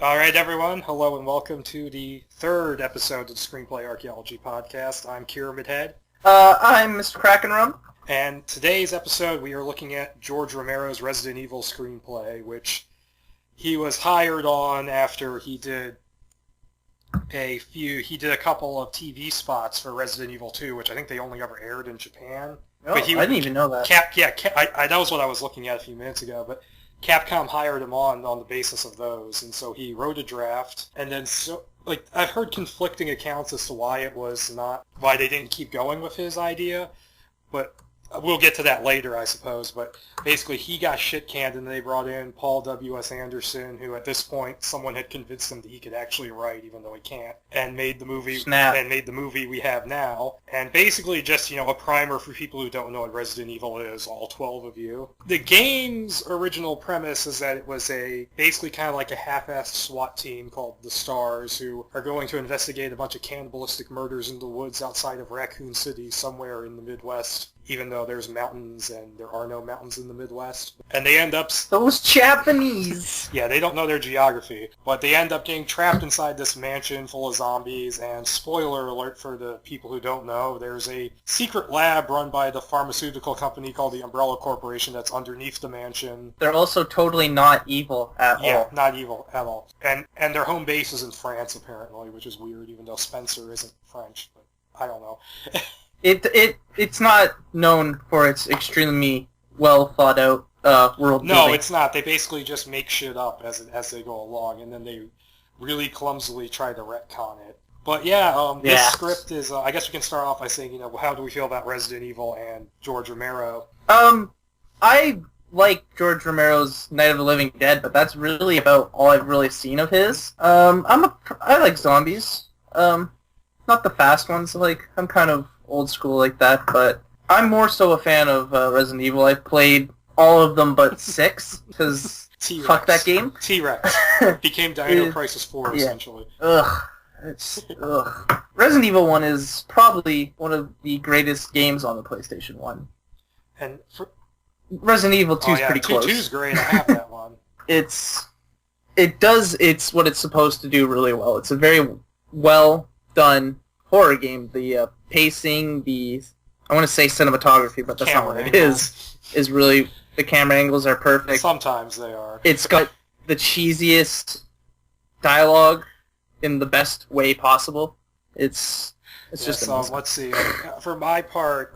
Alright everyone, hello and welcome to the third episode of the Screenplay Archaeology podcast. I'm Kira Midhead. I'm Mr. Kraken Rum. And today's episode we are looking at George Romero's Resident Evil screenplay, which he was hired on after he did a couple of TV spots for Resident Evil 2, which I think they only ever aired in Japan. Oh, I didn't even know that. That was what I was looking at a few minutes ago, but Capcom hired him on the basis of those, and so he wrote a draft, and then I've heard conflicting accounts as to why they didn't keep going with his idea, but we'll get to that later, I suppose. But basically, he got shit canned, and they brought in Paul W.S. Anderson, who at this point someone had convinced him that he could actually write, even though he can't, and made the movie. And made the movie we have now. And basically, just a primer for people who don't know what Resident Evil is, all 12 of you. The game's original premise is that it was basically kind of like a half-assed SWAT team called the Stars, who are going to investigate a bunch of cannibalistic murders in the woods outside of Raccoon City, somewhere in the Midwest. Even though there's mountains, and there are no mountains in the Midwest. And they end up... Those Japanese! Yeah, they don't know their geography. But they end up getting trapped inside this mansion full of zombies, and spoiler alert for the people who don't know, there's a secret lab run by the pharmaceutical company called the Umbrella Corporation that's underneath the mansion. They're also totally not evil at all. Yeah, not evil at all. And their home base is in France, apparently, which is weird, even though Spencer isn't French. But I don't know. It's not known for its extremely well thought out world building. No, it's not. They basically just make shit up as they go along, and then they really clumsily try to retcon it. But this script is. I guess we can start off by saying, how do we feel about Resident Evil and George Romero? I like George Romero's Night of the Living Dead, but that's really about all I've really seen of his. I like zombies. Not the fast ones. I'm kind of old school like that, but I'm more so a fan of Resident Evil. I've played all of them but 6, because fuck that game. T-Rex. Became Dino Crisis 4, essentially. Ugh. Resident Evil 1 is probably one of the greatest games on the PlayStation 1. And Resident Evil 2 is pretty close. 2's great, I have that one. It's what it's supposed to do really well. It's a very well done horror game. The pacing, I want to say cinematography, but that's not what it is really, the camera angles are perfect. Sometimes they are. It's got the cheesiest dialogue in the best way possible. It's just amazing. Let's see. For my part,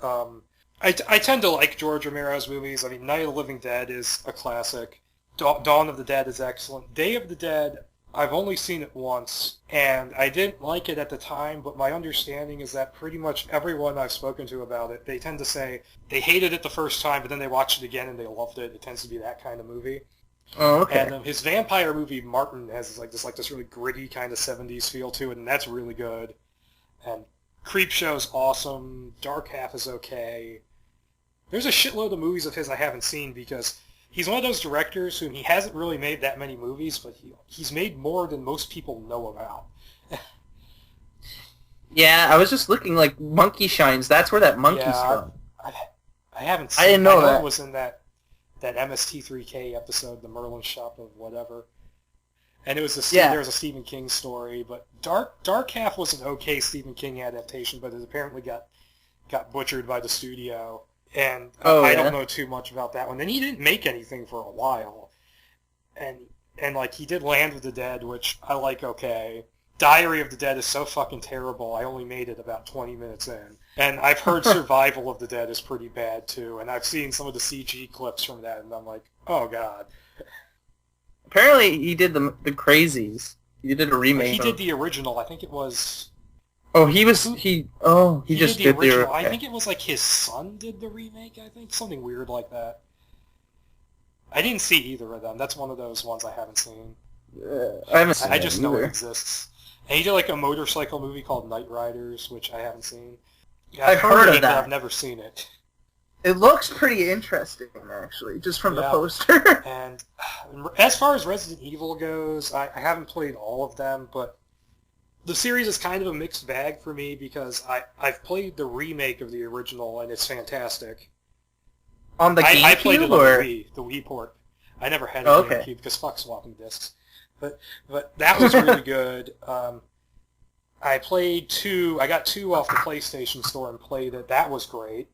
I tend to like George Romero's movies. I mean, Night of the Living Dead is a classic. Dawn of the Dead is excellent. Day of the Dead, I've only seen it once, and I didn't like it at the time, but my understanding is that pretty much everyone I've spoken to about it, they tend to say they hated it the first time, but then they watched it again and they loved it. It tends to be that kind of movie. Oh, okay. And his vampire movie, Martin, has this really gritty kind of 70s feel to it, and that's really good. And Creepshow's awesome. Dark Half is okay. There's a shitload of movies of his I haven't seen because he's one of those directors who he hasn't really made that many movies, but he's made more than most people know about. Yeah, I was just looking, Monkey Shines. That's where that monkey's from. I haven't seen it. I didn't know that. It was in that MST3K episode, The Merlin Shop of whatever. And it was there was a Stephen King story, but Dark Half was an okay Stephen King adaptation, but it apparently got butchered by the studio. And I don't know too much about that one. And he didn't make anything for a while. And he did Land of the Dead, which I like okay. Diary of the Dead is so fucking terrible, I only made it about 20 minutes in. And I've heard Survival of the Dead is pretty bad, too. And I've seen some of the CG clips from that, and I'm like, oh, God. Apparently he did the Crazies. He did a remake. He did the original. I think it was... Oh, he just did the original. Okay. I think it was his son did the remake, I think. Something weird like that. I didn't see either of them. That's one of those ones I haven't seen. I haven't seen I just know either. it exists. And he did a motorcycle movie called Night Riders, which I haven't seen. Yeah, I've heard of it, that. But I've never seen it. It looks pretty interesting, actually, just from the poster. And as far as Resident Evil goes, I haven't played all of them, but the series is kind of a mixed bag for me because I've played the remake of the original, and it's fantastic. On the GameCube, I played it on the Wii port. I never had a GameCube because fuck swapping discs. But that was really good. I played 2. I got 2 off the PlayStation Store and played it. That was great.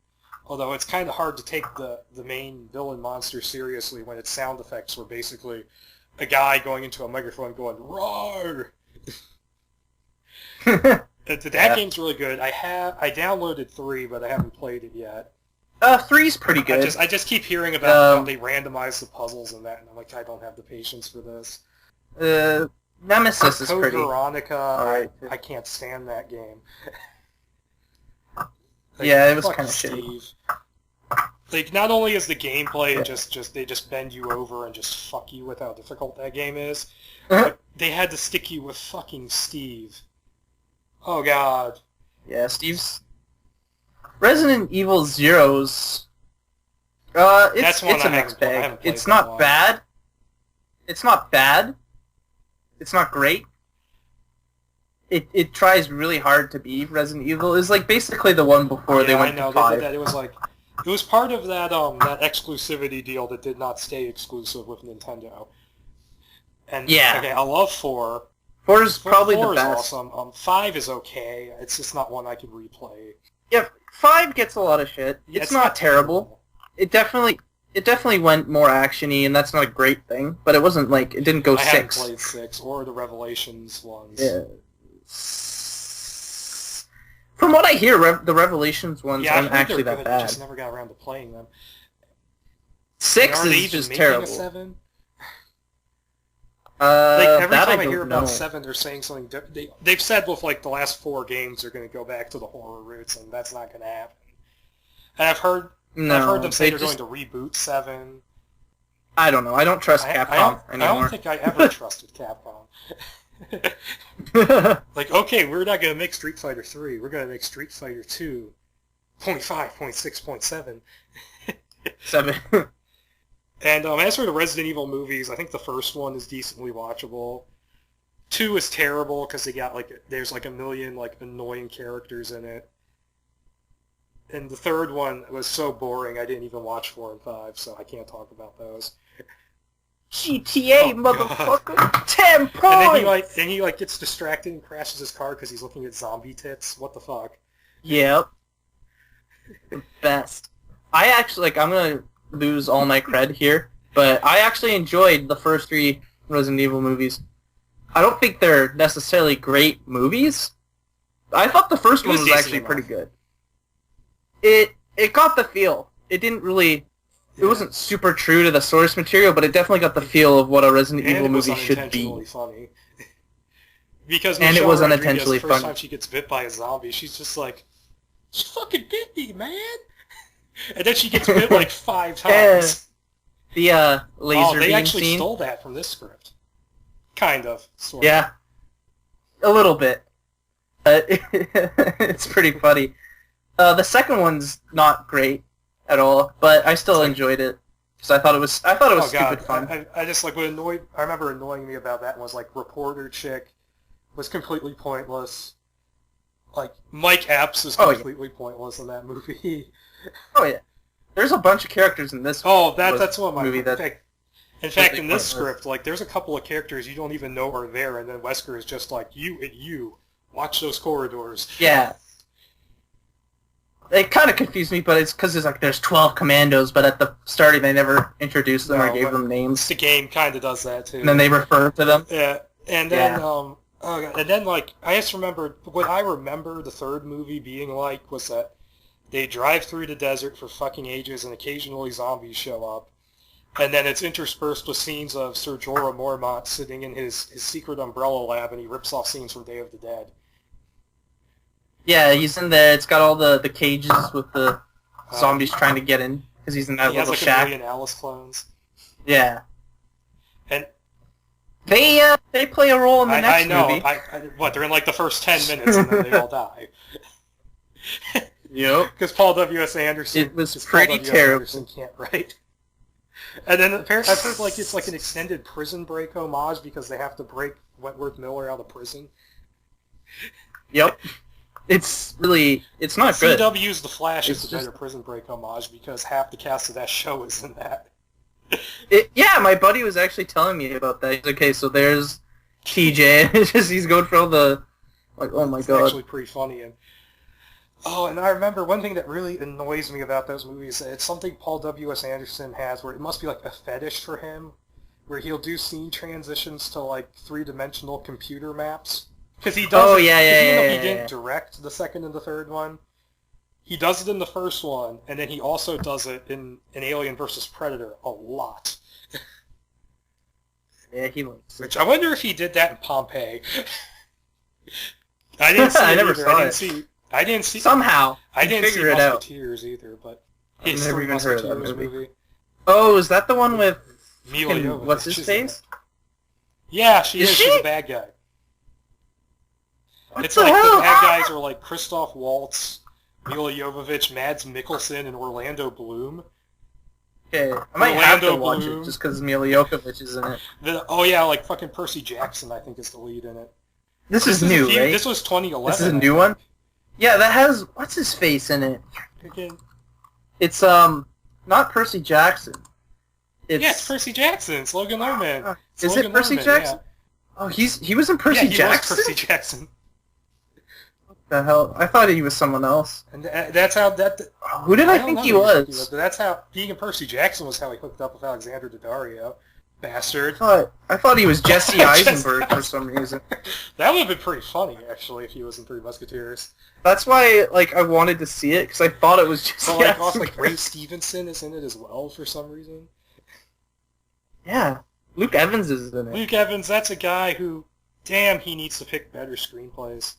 Although it's kind of hard to take the main villain monster seriously when its sound effects were basically a guy going into a microphone going, "Roar!" That game's really good. I downloaded 3, but I haven't played it yet. 3's pretty good. I just keep hearing about how they randomize the puzzles and that, and I'm like, I don't have the patience for this. Nemesis is Code pretty. Veronica, Alright. I can't stand that game. Yeah, it was fuck kind of Steve. shitty. Like, not only is the gameplay they just bend you over and just fuck you with how difficult that game is, but they had to stick you with fucking Steve. Oh god. Yeah, Steve's... Resident Evil Zero's... it's a mixed bag. It's not bad. It's not bad. It's not great. It tries really hard to be Resident Evil. It's like basically the one before they went to 5. They did that. It was part of that that exclusivity deal that did not stay exclusive with Nintendo. And okay, I love 4. 4 is probably the best. 4 is awesome. 5 is okay. It's just not one I could replay. Yeah, 5 gets a lot of shit. It's not terrible. It definitely went more action-y, and that's not a great thing. But it wasn't like it didn't go 6. I haven't played 6 or the Revelations ones. Yeah. From what I hear, the Revelations ones aren't actually that bad. I just never got around to playing them. 6 is just terrible. A 7? Every time I hear about 7, they're saying something different. They've said with like the last 4 games they're going to go back to the horror roots, and that's not going to happen. And I've heard them say they're going to reboot 7. I don't know. I don't trust Capcom anymore. I don't think I ever trusted Capcom. Like, okay, we're not going to make Street Fighter 3. We're going to make Street Fighter 2. 0.5, 0.6, 0.7. 7. And as for the Resident Evil movies, I think the first one is decently watchable. 2 is terrible because there's like a million like annoying characters in it. And the third one was so boring I didn't even watch 4 and 5, so I can't talk about those. GTA, motherfucker! 10 points! And he gets distracted and crashes his car because he's looking at zombie tits. What the fuck? Yep. The best. I actually, I'm gonna lose all my cred here, but I actually enjoyed the first 3 Resident Evil movies. I don't think they're necessarily great movies. I thought the first one was actually pretty good. It got the feel. It didn't really... It wasn't super true to the source material, but it definitely got the feel of what a Resident Evil movie should be. Funny. Because it was unintentionally the first time she gets bit by a zombie, she's just like, "She fucking bit me, man!" And then she gets bit like 5 times. The laser beam they actually scene. Stole that from this script. Kind of, sort of. Yeah, a little bit. It's pretty funny. The second one's not great at all, but I still enjoyed it because I thought it was stupid fun. I just like I remember annoying me about that was like reporter chick was completely pointless. Like Mike Epps is completely pointless in that movie. Oh yeah, there's a bunch of characters in this. That's one of my movie. In fact, in this script, like there's a couple of characters you don't even know are there, and then Wesker is just like, you watch those corridors. Yeah. It kind of confused me, but it's because there's 12 commandos, but at the starting they never introduced them or gave them names. The game kind of does that too. And then they refer to them. Yeah, and then I just remembered what I remember the third movie being like was that they drive through the desert for fucking ages, and occasionally zombies show up, and then it's interspersed with scenes of Sir Jorah Mormont sitting in his secret umbrella lab, and he rips off scenes from Day of the Dead. Yeah, he's in there. It's got all the cages with the zombies trying to get in because he's in that little shack. He has like a million Alice clones. Yeah. And they play a role in the next movie. They're in like the first 10 minutes and then they all die. Yep. Because Paul W.S. Anderson. It was pretty terrible. Anderson can't write. And then apparently I've heard like it's like an extended Prison Break homage because they have to break Wentworth Miller out of prison. Yep. It's not good. CW's The Flash is a better Prison Break homage because half the cast of that show is in that. Yeah, my buddy was actually telling me about that. He's like, okay, so there's TJ. It's just he's going for all the like, oh my It's god. actually pretty funny. And I remember one thing that really annoys me about those movies. It's something Paul W.S. Anderson has where it must be like a fetish for him, where he'll do scene transitions to like three-dimensional computer maps. Because he does. Oh it, yeah, even though yeah, he yeah, didn't yeah. direct the second and the third one, he does it in the first one, and then he also does it in Alien vs. Predator a lot. Yeah, he likes it. Which I wonder if he did that in Pompeii. I didn't see I it never either. saw I it. didn't see. Somehow, I didn't see figure it out. Musketeers either, but I've his never Three even heard of that Musketeers movie. Oh, is that the one with Mila fucking- Jovovich what's his is in face? it. Yeah, she Is is. she? She's a bad guy. What It's the like hell? the bad guys are like Christoph Waltz, Mila Jovovich, Mads Mikkelsen, and Orlando Bloom. Okay, I might have to Orlando watch Bloom. it just because Mila Jovovich is in it. Oh yeah, like fucking Percy Jackson, I think, is the lead in it. This is new, right? This was 2011. This is a new one? Yeah, that has what's his face in it. Again. It's not Percy Jackson. It's Percy Jackson. It's Logan Lerman. It's Is Logan it Percy Lerman, Jackson? Oh, he was in Percy yeah, he Jackson. was Percy Jackson. What the hell? I thought he was someone else. And that's how that. Who did I don't think know he who was? But that's how being in Percy Jackson was how he hooked up with Alexander Daddario, bastard. I thought he was Jesse Jesse Eisenberg for some reason. That would have been pretty funny, actually, if he was in Three Musketeers. That's why, like, I wanted to see it because I thought it was Jesse But like, also, Eisenberg. like Ray Stevenson is in it as well for some reason. Yeah, Luke Evans is in it. Luke Evans, that's a guy who, damn, he needs to pick better screenplays.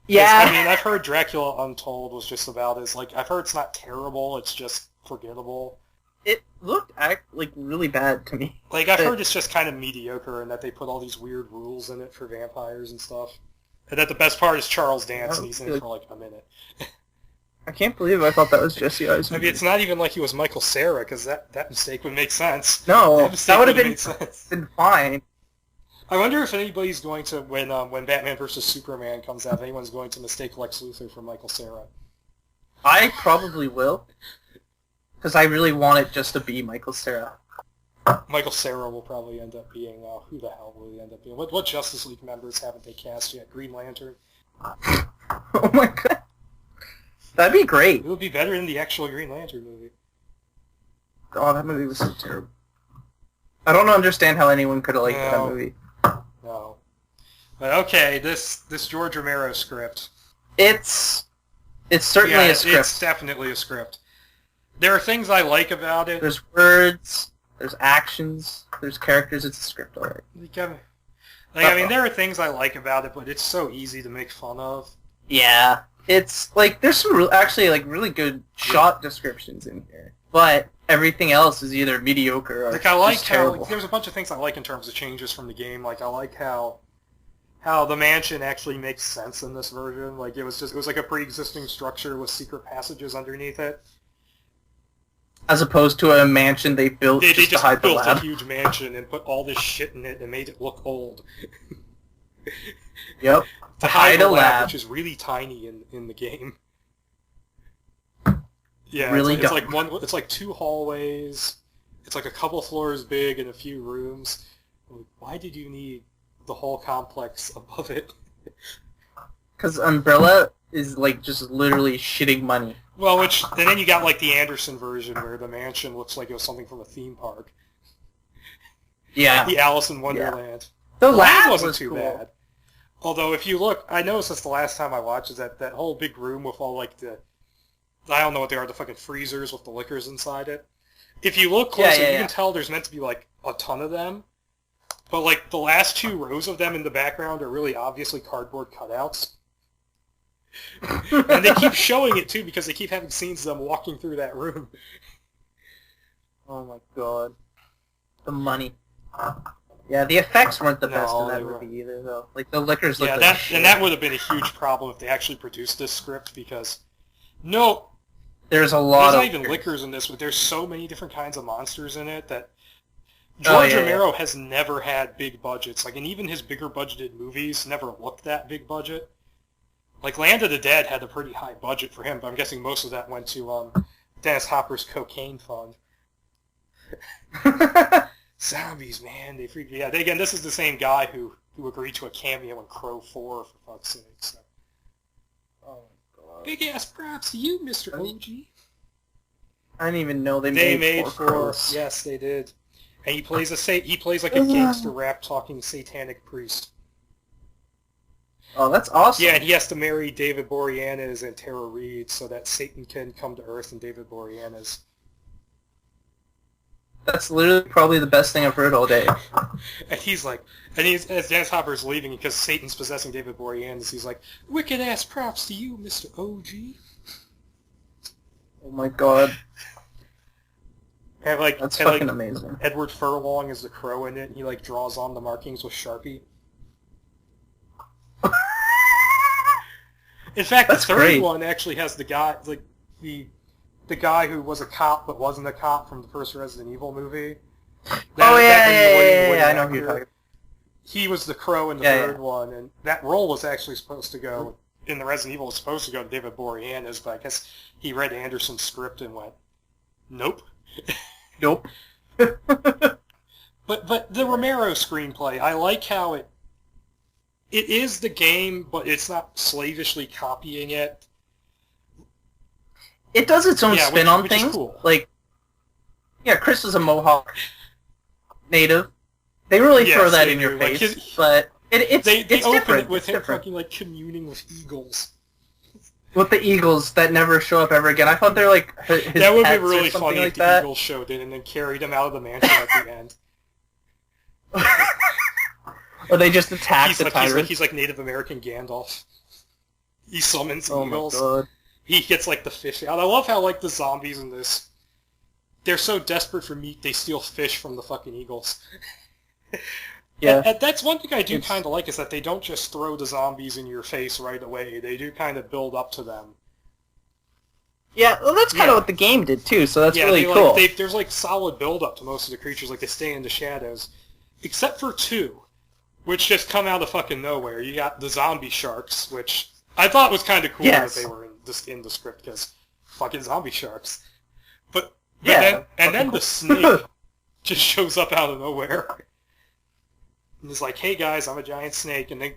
Yeah. I mean, I've heard Dracula Untold was just about as, like, I've heard it's not terrible, it's just forgettable. It looked like really bad to me. Like, I've heard it's just kind of mediocre and that they put all these weird rules in it for vampires and stuff. And that the best part is Charles Dance, and he's in it for, like, a minute. I can't believe I thought that was Jesse Eisenberg. I mean, it's not even like he was Michael Cera, because that mistake would make sense. No, mistake that would have made sense. been fine. I wonder if anybody's going to, when Batman vs. Superman comes out, if anyone's going to mistake Lex Luthor for Michael Cera. I probably will. Because I really want it just to be Michael Cera. Michael Cera will probably end up being, who the hell will he end up being? What Justice League members haven't they cast yet? Green Lantern? Oh my god. That'd be great. It would be better than the actual Green Lantern movie. Oh, that movie was so terrible. I don't understand how anyone could have liked that movie. No. But okay, this George Romero script. It's certainly a script. It's definitely a script. There are things I like about it. There's words, there's actions, there's characters. It's a script, alright. I mean, there are things I like about it, but it's so easy to make fun of. Yeah. It's, like, there's some actually, like, really good shot descriptions in here. But everything else is either mediocre or Like, I like just how, terrible. like, there's a bunch of things I like in terms of changes from the game. Like, I like how the mansion actually makes sense in this version. Like, it was like a pre-existing structure with secret passages underneath it. As opposed to a mansion they built They just to just hide the built a lab. huge mansion and put all this shit in it and made it look old. Yep. To hide a a lab, lab. which is really tiny in the game. Yeah, Really it's like it's like two hallways. It's like a couple floors big and a few rooms. Like, why did you need the whole complex above it? Because Umbrella is, like, just literally shitting money. Well, and then you got like the Anderson version where the mansion looks like it was something from a theme park. Yeah. The Alice in Wonderland. The lab lab wasn't was too cool. bad. Although if you look, I noticed this the last time I watched, is that whole big room with all like I don't know what they are, the fucking freezers with the liquors inside it. If you look closer, you can tell there's meant to be like a ton of them. But like the last two rows of them in the background are really obviously cardboard cutouts. And they keep showing it too because they keep having scenes of them walking through that room. Oh my god. The money. Yeah, the effects weren't the best in they that weren't. movie either, though. Like, the liquors looked Yeah, like shit. and that would have been a huge problem if they actually produced this script because There's a lot there's of... not even liquors in this, but there's so many different kinds of monsters in it that George Romero has never had big budgets. Like, and even his bigger budgeted movies never looked that big budget. Like, Land of the Dead had a pretty high budget for him, but I'm guessing most of that went to Dennis Hopper's cocaine fund. Zombies, man, they freak me out. Again, this is the same guy who agreed to a cameo in Crow 4, for fuck's sake. So. Oh my god. Big ass props to you, Mr. OG. I didn't even know they made four. Yes, they did. And he plays like a gangster rap talking satanic priest. Oh, that's awesome. Yeah, and he has to marry David Boreanaz and Tara Reid so that Satan can come to Earth and David Boreanaz. That's literally probably the best thing I've heard all day. And he's as Dennis Hopper's leaving because Satan's possessing David Boreanaz, he's like, wicked ass props to you, Mr. OG. Oh my god. And that's fucking amazing. Edward Furlong is the crow in it, and he draws on the markings with Sharpie. In fact, the third one actually has the guy, the guy who was a cop but wasn't a cop from the first Resident Evil movie. I know who you're talking about. He was the crow in the third one, and that role was actually supposed to go, in the Resident Evil, was supposed to go to David Boreanaz, but I guess he read Anderson's script and went, nope. Nope. But the Romero screenplay, I like how it is the game, but it's not slavishly copying it. It does its own spin on things. Cool. Chris is a Mohawk native. They really throw that in your face, but it's open different. It with him fucking communing with eagles. With the eagles that never show up ever again. I thought they're his that would pets be really or something funny if the eagles showed in and then carried him out of the mansion at the end. Or they just attack the tyrant. He's like Native American Gandalf. He summons eagles. My god. He gets the fish out. I love how the zombies in this, they're so desperate for meat they steal fish from the fucking eagles. Yeah. And that's one thing I do kind of like, is that they don't just throw the zombies in your face right away. They do kind of build up to them. Yeah, well, that's kind of what the game did too. So that's really cool. There's solid build up to most of the creatures. They stay in the shadows, except for two, which just come out of fucking nowhere. You got the zombie sharks, which I thought was kind of cool that they were in the script, because fucking zombie sharks. But then the snake just shows up out of nowhere. And he's like, hey guys, I'm a giant snake, and then...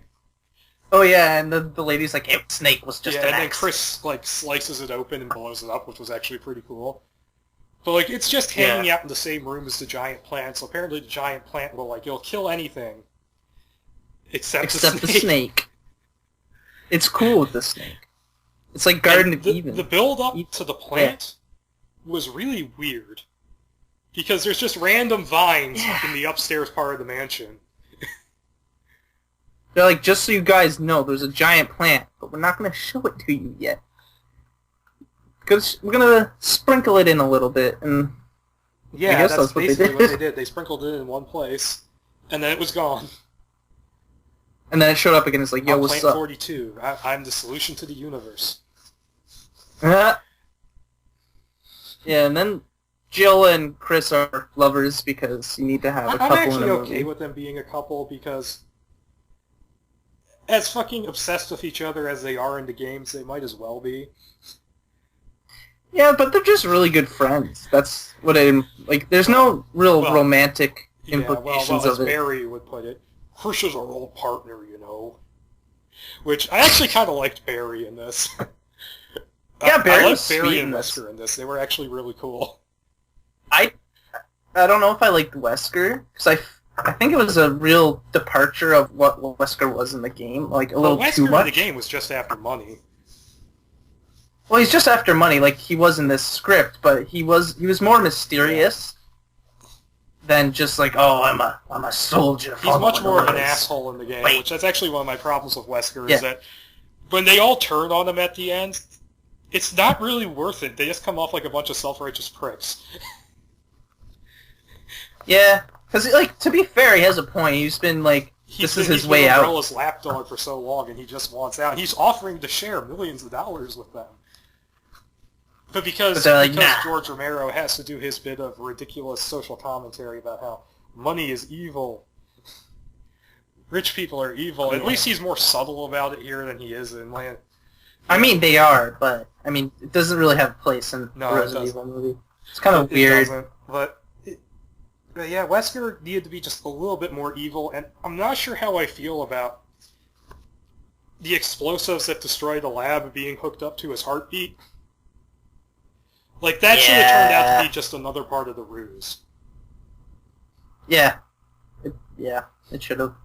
Oh yeah, and the lady's like, hey, snake was just an and then axe. Chris, slices it open and blows it up, which was actually pretty cool. But, it's just hanging out in the same room as the giant plant, so apparently the giant plant will, it'll kill anything. Except the snake. It's cool with the snake. It's like Garden of Eden. The build-up to the plant was really weird. Because there's just random vines in the upstairs part of the mansion. They're like, just so you guys know, there's a giant plant, but we're not going to show it to you yet. Because we're going to sprinkle it in a little bit, and I guess that's basically what they did. They sprinkled it in one place, and then it was gone. And then it showed up again, it's like, yo, what's Plant up? 42. I'm the solution to the universe. Yeah, and then Jill and Chris are lovers because you need to have a couple in a movie. I'm actually okay with them being a couple because as fucking obsessed with each other as they are in the games, they might as well be. Yeah, but they're just really good friends. That's what there's no real romantic implications of as it. Barry would put it, Chris is our old partner, you know. Which, I actually kind of liked Barry in this. Yeah, Barry I was liked Barry sweet and Wesker in this. They were actually really cool. I don't know if I liked Wesker, because I think it was a real departure of what Wesker was in the game, a little Wesker too much. in the game was just after money. Well, he's just after money, like he was in this script, but he was more mysterious than just I'm a soldier. He's much more of an asshole in the game, which that's actually one of my problems with Wesker, is that when they all turn on him at the end, it's not really worth it. They just come off like a bunch of self-righteous pricks. Yeah, because to be fair, he has a point. He's been this is his way out. He's been Umbrella's lapdog for so long, and he just wants out. He's offering to share millions of dollars with them. But because George Romero has to do his bit of ridiculous social commentary about how money is evil, rich people are evil. At least he's more subtle about it here than he is in Land. I mean, they are, but it doesn't really have a place in the Resident Evil movie. It's kind of weird. But But yeah, Wesker needed to be just a little bit more evil, and I'm not sure how I feel about the explosives that destroy the lab being hooked up to his heartbeat. Like, that should have turned out to be just another part of the ruse. Yeah. It should have.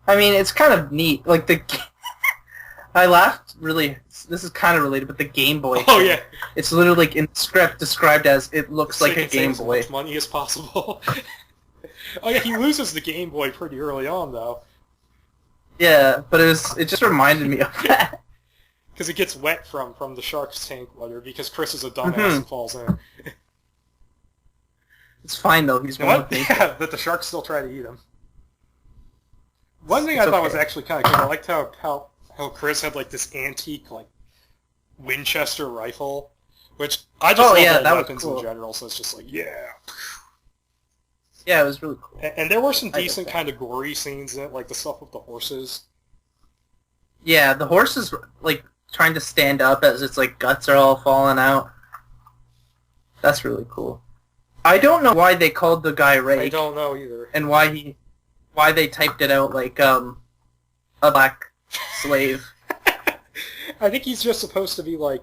I mean, it's kind of neat. Like, I laughed really... This is kind of related, but the Game Boy. Oh, yeah. It's literally, like, in the script, described as, it looks like a Game Boy. As much money as possible. Oh, yeah, he loses the Game Boy pretty early on, though. Yeah, but it just reminded me of that. Because it gets wet from the shark's tank water, because Chris is a dumbass and falls in. It's fine, though. He's one of the Yeah, but the sharks still try to eat him. One thing I thought was actually kind of cool, I liked how Chris had, like, this antique, like, Winchester rifle, which I just love all weapons in general, so it's just like, yeah. Yeah, it was really cool. And there were some decent kind of gory scenes in it, like the stuff with the horses. Yeah, the horses, like, trying to stand up as its, like, guts are all falling out. That's really cool. I don't know why they called the guy Rake. I don't know either. And why they typed it out like, a black slave. I think he's just supposed to be, like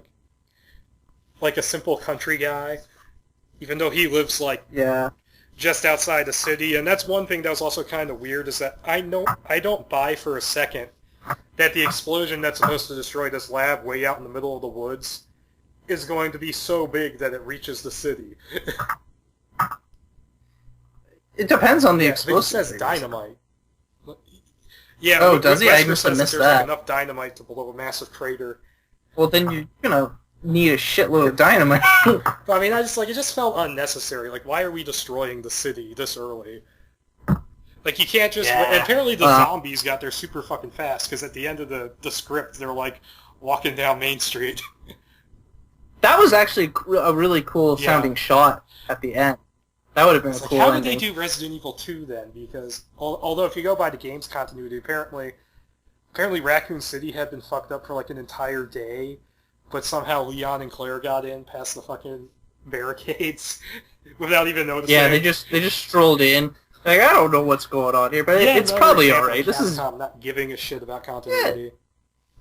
a simple country guy, even though he lives, like... Yeah. Just outside the city, and that's one thing that was also kind of weird, is that I don't buy for a second that the explosion that's supposed to destroy this lab way out in the middle of the woods is going to be so big that it reaches the city. It depends on the explosive. It says dynamite. Yeah. Oh, does he? I must have missed that. There's like enough dynamite to blow a massive crater. Well, then you need a shitload of dynamite. But I mean, it just felt unnecessary. Like, why are we destroying the city this early? Like, you can't just... And apparently the zombies got there super fucking fast, because at the end of the script, they're, like, walking down Main Street. That was actually a really cool sounding shot at the end. That would have been a cool How ending. did they do Resident Evil 2 then? Because, although if you go by the game's continuity, apparently Raccoon City had been fucked up for, like, an entire day, but somehow Leon and Claire got in past the fucking barricades without even noticing. Yeah, they just strolled in. Like, I don't know what's going on here, but it's probably alright. This is not giving a shit about continuity. Yeah.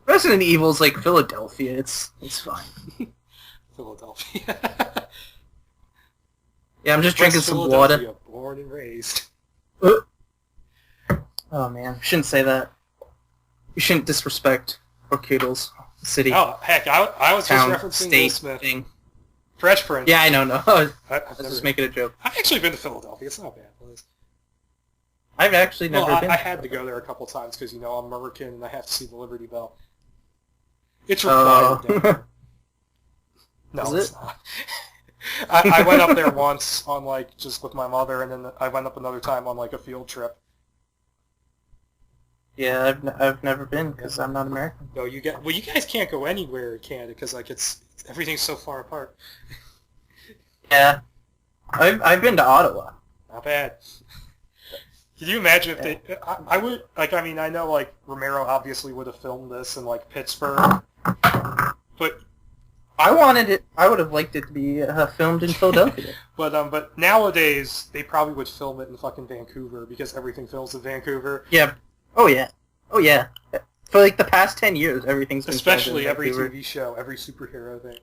Resident Evil's like Philadelphia. It's fine. Philadelphia. Yeah, I'm just drinking some water. Born and raised. Oh man, shouldn't say that. You shouldn't disrespect Orcudo's city. Oh heck, I was just referencing Will Smith. Fresh Prince. Yeah, I know. No, I was never, just making a joke. I've actually been to Philadelphia. It's not a bad place. I've actually never been. I had to go there a couple times because I'm American and I have to see the Liberty Bell. It's required. No, it's not. I went up there once on just with my mother, and then I went up another time on a field trip. Yeah, I've never been because I'm not American. No, you guys can't go anywhere in Canada because everything's so far apart. Yeah, I've been to Ottawa. Not bad. Can you imagine if they? I would I know Romero obviously would have filmed this in Pittsburgh, but I wanted it. I would have liked it to be filmed in Philadelphia. but nowadays they probably would film it in fucking Vancouver because everything films in Vancouver. Yeah. Oh yeah. Oh yeah. For the past 10 years, everything's been especially filmed in every Vancouver. TV show, every superhero thing.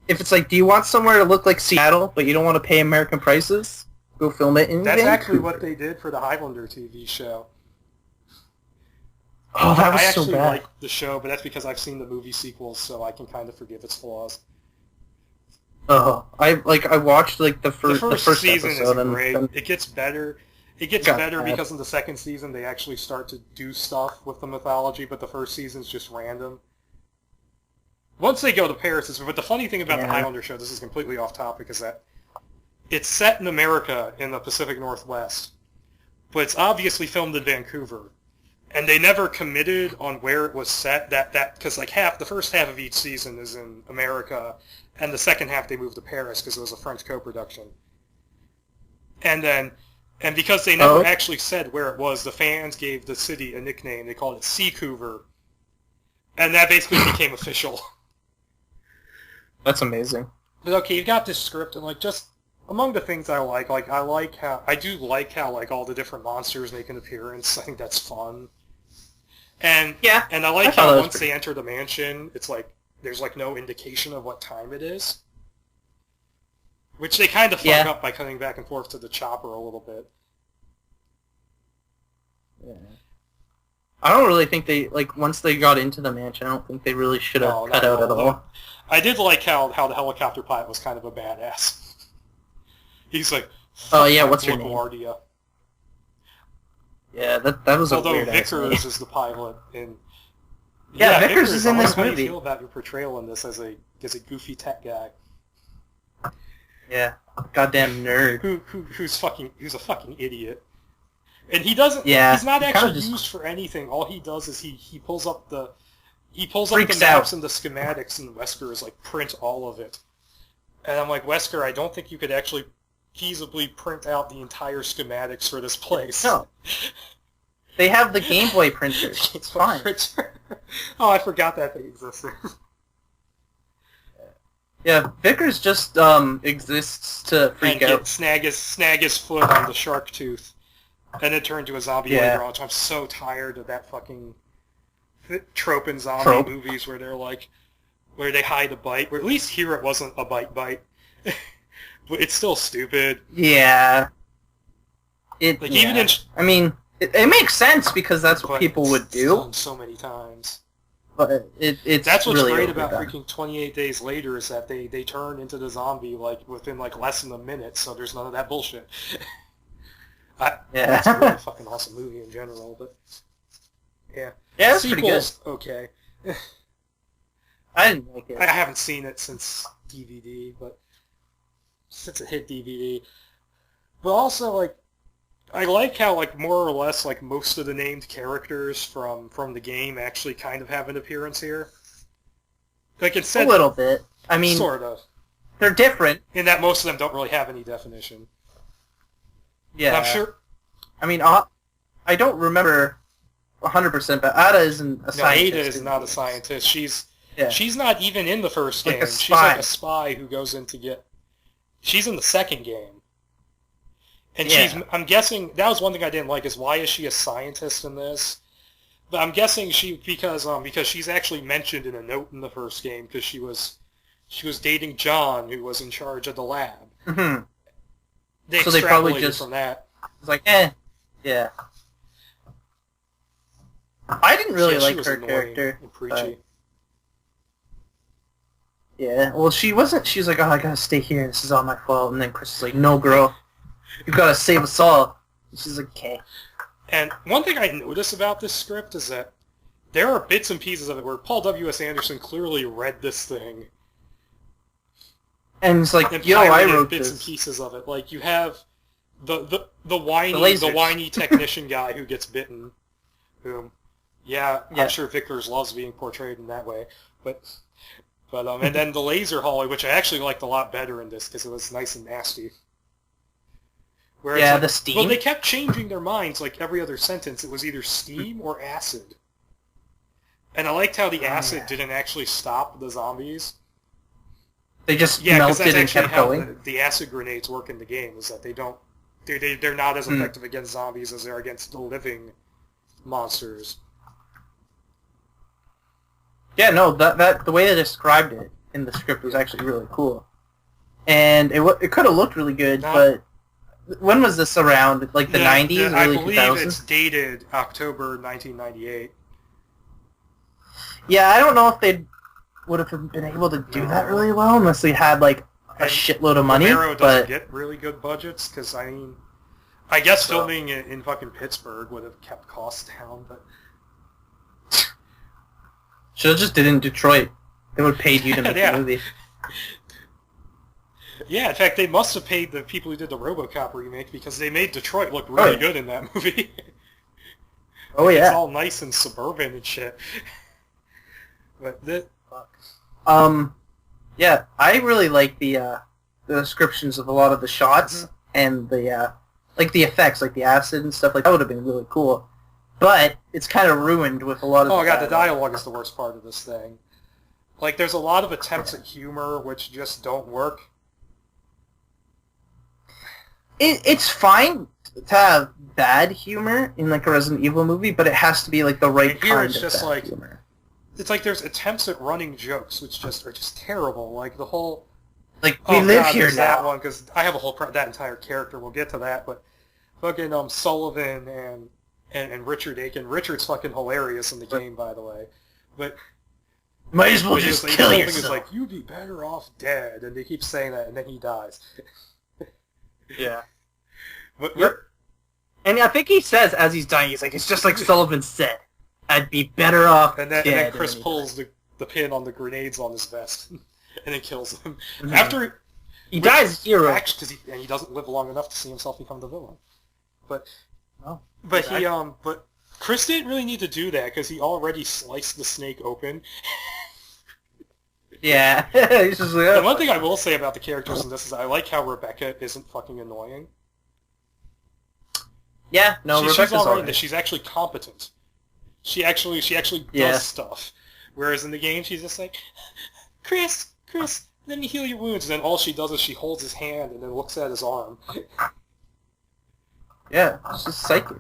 If it's do you want somewhere to look like Seattle, but you don't want to pay American prices? Go film it in That's Vancouver. actually what they did for the Highlander TV show. Oh, that was so bad. I actually like the show, but that's because I've seen the movie sequels, so I can kind of forgive its flaws. Oh, I watched the first season episode is great. And it gets better. It gets better because in the second season they actually start to do stuff with the mythology, but the first season's just random. Once they go to Paris, but the funny thing about the Highlander show, this is completely off topic, is that it's set in America in the Pacific Northwest, but it's obviously filmed in Vancouver. And they never committed on where it was set. Because the first half of each season is in America, and the second half they moved to Paris because it was a French co-production. And because they never actually said where it was, the fans gave the city a nickname. They called it Seacouver, and that basically became official. That's amazing. But okay, you've got this script, and just among the things I like how I do like how like all the different monsters make an appearance. I think that's fun. And Yeah, and I I like thought how that was once pretty- they enter the mansion, it's like there's like no indication of what time it is. Which they kind of fuck Yeah. up by cutting back and forth to the chopper a little bit. Yeah. I don't really think they, like, once they got into the mansion, I don't think they really should have No, cut not out at all. No. I did like how the helicopter pilot was kind of a badass. He's like, Oh, yeah, fuck what's your LaGuardia. Yeah, that was a Although weird ass name. Vickers is the pilot, and Yeah, Vickers is in this How do movie. you feel about your portrayal in this as a goofy tech guy Yeah, goddamn nerd. who's a fucking idiot, and he doesn't. Yeah, he's not he kinda actually just- used for anything. All he does is he pulls up the Freaks maps out. and the schematics, and Wesker is like, print all of it. And I'm like, Wesker, I don't think you could actually feasibly print out the entire schematics for this place. No. They have the Game Boy printer. It's fine. Oh, I forgot that thing existed. Yeah, Vickers just exists to freak and out. snag his foot on the shark tooth, and then turn into a zombie Yeah. later on. So I'm so tired of that fucking trope in zombie Trope. movies where they're like, where they hide a bite. Where at least here it wasn't a bite, but it's still stupid. Yeah. Even in I mean, it makes sense because that's what but people it's would do, done so many times. but it's That's what's really great about overdone. freaking 28 Days Later is that they turn into the zombie like within like less than a minute, so there's none of that bullshit. Yeah. That's a really fucking awesome movie in general, but yeah. Yeah, it's pretty good. Sequels, okay. I didn't like it. I haven't seen it since DVD, but since it hit DVD. But also, like, I like how, like, more or less, like, most of the named characters from the game actually kind of have an appearance here. Like, A instead, little bit. I mean, sort of, they're different. in that most of them don't really have any definition. Yeah. And I'm sure. I mean, I don't remember 100%, but Ada isn't a No, scientist. Ada is not a scientist. Yeah. She's not even in the first Like a game. She's spy. like a spy who goes in to get. She's in the second game. And Yeah. I'm guessing, that was one thing I didn't like, is why is she a scientist in this? But I'm guessing because she's actually mentioned in a note in the first game, because she was dating John, who was in charge of the lab. Mm-hmm. They So they probably extrapolated just- from that. It's like, yeah. I didn't really Yeah, she like was her annoying character. and preachy. Yeah, well, she wasn't. She was like, "Oh, I gotta stay here. This is all my fault." And then Chris is like, "No, girl, you gotta save us all." And she's like, "Okay." And one thing I notice about this script is that there are bits and pieces of it where Paul W.S. Anderson clearly read this thing And it's like, and "Yo, I pirated wrote bits and this." pieces of it. Like you have the lasers. whiny technician guy who gets bitten, whom, Yeah. I'm sure Vickers loves being portrayed in that way, but and then the laser hallway, which I actually liked a lot better in this because it was nice and nasty. Where it's Yeah, like, the steam. Well, they kept changing their minds like every other sentence. It was either steam or acid. And I liked how the acid didn't actually stop the zombies. They just Yeah, because that's melted and actually kept how going. the acid grenades work in the game, is that they don't... They're not as effective against zombies as they are against the living monsters. Yeah, no, that the way they described it in the script was actually really cool, and it could have looked really good. No. But when was this around? Like the '90s, I early believe 2000s? it's dated October 1998. Yeah, I don't know if they would have been able to do that really well unless they had like a And shitload of money. Romero doesn't But get really good budgets, because, I mean... I guess So- filming in fucking Pittsburgh would have kept costs down, but... should have just did it in Detroit. They would have paid you to make Yeah. the movie. Yeah, in fact, they must have paid the people who did the RoboCop remake, because they made Detroit look really yeah. good in that movie. Oh It's yeah. all nice and suburban and shit. But Yeah, I really like the descriptions of a lot of the shots and the like the effects, like the acid and stuff. Like that would have been really cool, but it's kind of ruined with a lot of. oh god, the dialogue is the worst part of this thing. Like, there's a lot of attempts at humor which just don't work. it's fine to have bad humor in like a Resident Evil movie, but it has to be like the right And here kind it's of just bad like humor. it's like there's attempts at running jokes which just are just terrible. Like the whole Like we live God, here there's now. that one because I have a whole that entire character. We'll get to that, but fucking Sullivan and Richard Aiken. Richard's fucking hilarious in the game, by the way. But Might as well just kill Sullivan yourself. is like, you'd be better off dead, and they keep saying that, and then he dies. Yeah. But Yep. And I think he says as he's dying, he's like, it's just like Sullivan said. I'd be better off and dead. then Chris pulls the pin on the grenades on his vest, and then kills him. Mhm. After He dies hero. Actually, and he doesn't live long enough to see himself become the villain. But Oh, but Chris didn't really need to do that because he already sliced the snake open. Yeah. He's just like, The one thing I will say about the characters in this is I like how Rebecca isn't fucking annoying. Yeah, no, she's Rebecca's all right. alright. She's actually competent. She actually Yeah. does stuff. Whereas in the game, she's just like, Chris, let me heal your wounds. And then all she does is she holds his hand and then looks at his arm. Yeah, it's just psychic.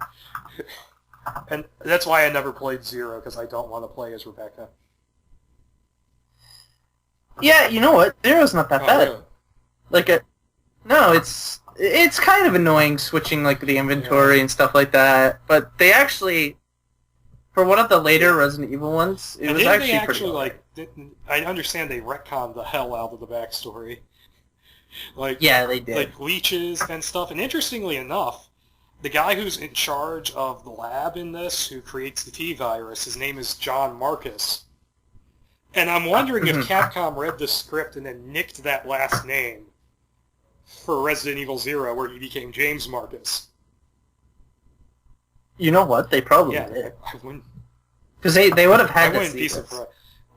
And that's why I never played Zero, because I don't want to play as Rebecca. Yeah, you know what? Zero's not that Oh, bad. really? Like no, it's kind of annoying switching like the inventory and stuff like that. But they actually, for one of the later Resident Evil ones, it was actually pretty good. I understand they retconned the hell out of the backstory. Like, Yeah, they did. like leeches and stuff. And interestingly enough, the guy who's in charge of the lab in this, who creates the T-virus, his name is John Marcus. And I'm wondering if Capcom read the script and then nicked that last name for Resident Evil Zero, where he became James Marcus. You know what? They probably Yeah, did. I wouldn't. Because they would have I had to wouldn't see be this surprised.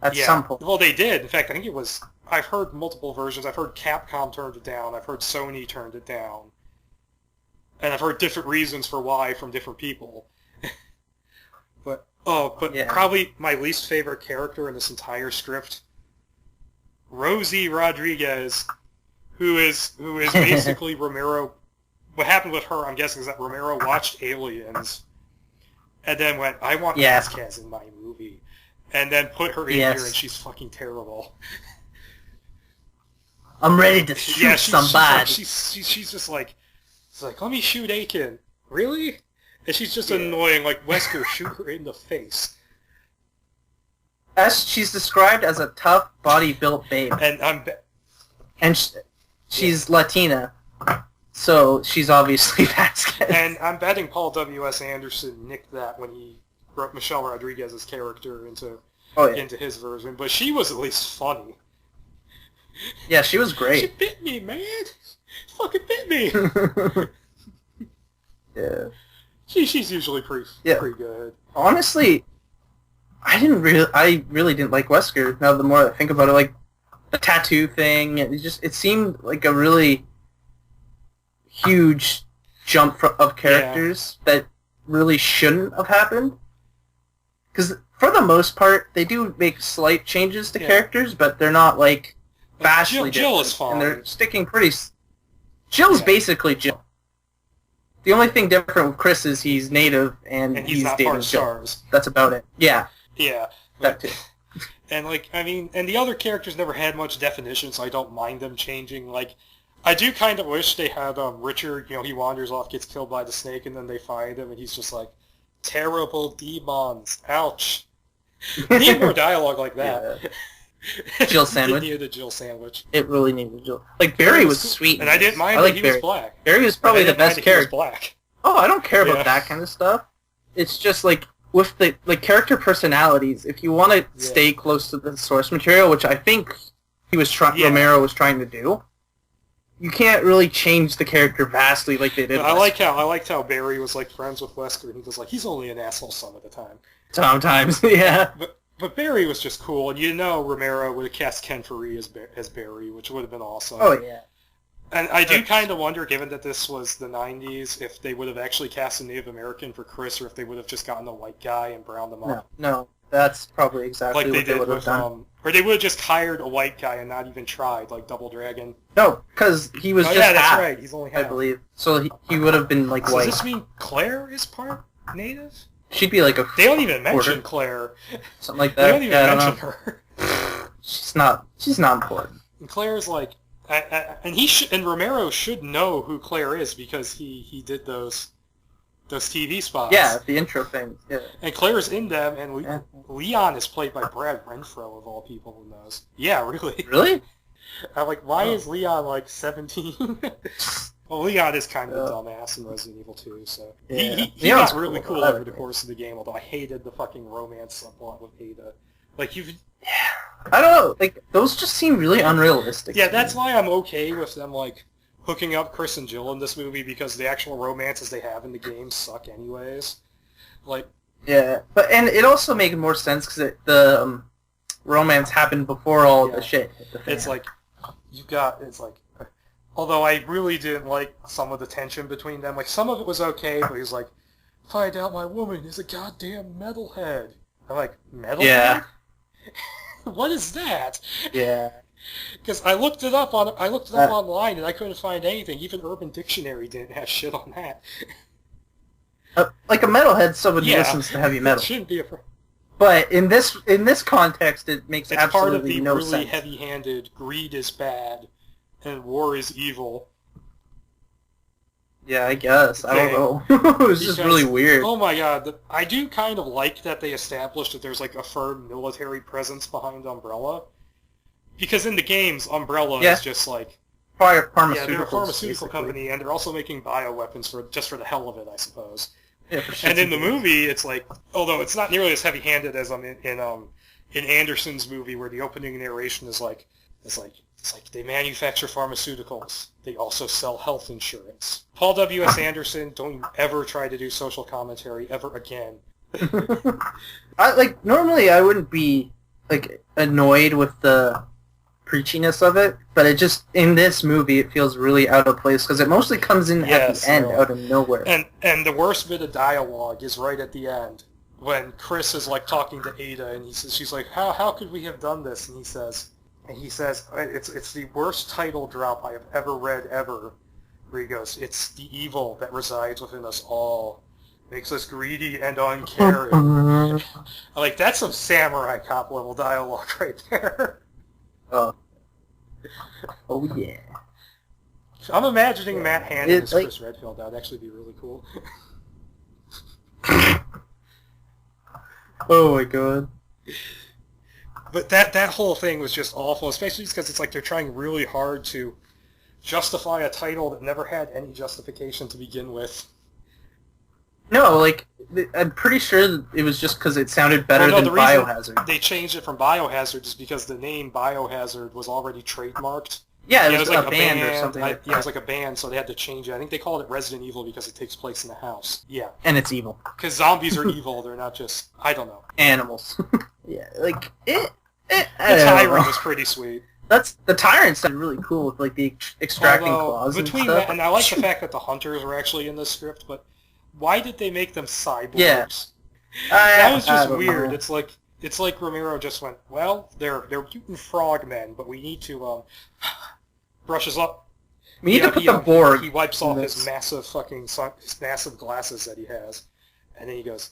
at Yeah. some point. Well, they did. In fact, I think it was... I've heard multiple versions. I've heard Capcom turned it down. I've heard Sony turned it down. And I've heard different reasons for why from different people. But Yeah. probably my least favorite character in this entire script, Rosie Rodriguez, who is basically Romero. What happened with her, I'm guessing, is that Romero watched Aliens and then went, I want Vasquez in my movie. And then put her in here, and she's fucking terrible. I'm ready to shoot somebody. She's just like, it's like, let me shoot Aiken. Really? And she's just annoying, like, Wesker, shoot her in the face. She's described as a tough, body-built babe. And she's Latina, so she's obviously Vasquez. And I'm betting Paul W.S. Anderson nicked that when he wrote Michelle Rodriguez's character into his version. But she was at least funny. Yeah, she was great. She bit me, man. She fucking bit me. Yeah. She's usually pretty good. Honestly, I really didn't like Wesker. Now the more I think about it, like the tattoo thing, it seemed like a really huge jump of characters that really shouldn't have happened. Because for the most part, they do make slight changes to characters, but they're not like vastly different. Jill is fine. And they're sticking pretty... Jill's basically Jill. The only thing different with Chris is he's native and he's not dating part of Jill. STARS. That's about it. Yeah. Yeah. That too. And and the other characters never had much definition, so I don't mind them changing. Like, I do kind of wish they had Richard, he wanders off, gets killed by the snake, and then they find him, and he's just like, terrible demons, ouch. Need more dialogue like that. Yeah. Jill sandwich. It needed a Jill sandwich. It really needed a Jill. Like, Barry was sweet. And I didn't mind that he was black. Barry was probably the best character. Black. Oh, I don't care about that kind of stuff. It's just, like, with the character personalities, if you want to stay close to the source material, which I think Romero was trying to do, you can't really change the character vastly like they did. I liked how Barry was like friends with Wesker, and he was like, he's only an asshole some of the time. Sometimes, yeah. But Barry was just cool, and Romero would have cast Ken Faree as Barry, which would have been awesome. Oh yeah. And I do kind of wonder, given that this was the 90s, if they would have actually cast a Native American for Chris, or if they would have just gotten a white guy and browned him up. No, That's probably exactly like what they would have done. or they would have just hired a white guy and not even tried, like Double Dragon. No, because he was just yeah, that's half, right. He's only half. I believe. So he would have been like So white. does this mean Claire is part native? She'd be like a. They don't even mention quarter. Claire. Something like that. They don't even I don't mention know. her. She's not important. And Claire's like, and Romero should know who Claire is because he did those TV spots. Yeah, the intro thing. Yeah. And Claire's in them, and Leon is played by Brad Renfro of all people who knows. Yeah, really. Really? I'm like, why is Leon like 17? Well, Leon is kind of a dumbass in Resident Evil 2, so he got really cool over the course of the game. Although I hated the fucking romance subplot with Ada. Like Yeah. I don't know. Like those just seem really unrealistic. Yeah, that's why I'm okay with them like hooking up Chris and Jill in this movie because the actual romances they have in the game suck anyways. Like. Yeah, and it also made more sense because the romance happened before all the shit hit the fan. It's like although I really didn't like some of the tension between them. Like some of it was okay, but he's like, find out my woman is a goddamn metalhead. I'm like, metalhead? Yeah. What is that? Yeah. Because I looked it up online and I couldn't find anything. Even Urban Dictionary didn't have shit on that. Like a metalhead, someone listens to heavy metal. It shouldn't be a problem. But in this context, it makes absolutely no sense. It's part of the really heavy-handed, greed is bad, and war is evil. Yeah, I guess. I don't know. It was just really weird. Oh my god. I do kind of like that they established that there's like a firm military presence behind Umbrella. Because in the games, Umbrella is just like... Pharmaceuticals. Yeah, they're a pharmaceutical company, and they're also making bioweapons just for the hell of it, I suppose. Yeah, and in the movie, it's like... Although it's not nearly as heavy-handed as in Anderson's movie, where the opening narration is like... It's like they manufacture pharmaceuticals. They also sell health insurance. Paul W.S. Anderson, don't you ever try to do social commentary ever again. Normally I wouldn't be like annoyed with the preachiness of it, but it just in this movie it feels really out of place because it mostly comes in at the end out of nowhere. And the worst bit of dialogue is right at the end when Chris is like talking to Ada and she's like, how could we have done this? And he says it's the worst title drop I have ever read ever. Where he goes, it's the evil that resides within us all, makes us greedy and uncaring. Like that's some samurai cop level dialogue right there. Oh yeah. I'm imagining Matt Hannon as Chris Redfield. That would actually be really cool. Oh my god. But that whole thing was just awful, especially because it's like they're trying really hard to justify a title that never had any justification to begin with. No, like, I'm pretty sure it was just because it sounded better than Biohazard. They changed it from Biohazard just because the name Biohazard was already trademarked. Yeah, it was like a band or something like that. Yeah, it was like a band, so they had to change it. I think they called it Resident Evil because it takes place in a house. Yeah. And it's evil. Because zombies are evil, they're not just, I don't know. Animals. Yeah, like, the Tyrant was pretty sweet. The Tyrant sounded really cool with, like, the extracting claws and stuff. That, and I like the fact that the Hunters were actually in this script, but why did they make them cyborgs? Yeah. That was just weird. Know. It's like Romero just went, well, they're mutant frogmen, but we need to brushes up. We need to put the Borg. He wipes off his massive glasses that he has, and then he goes,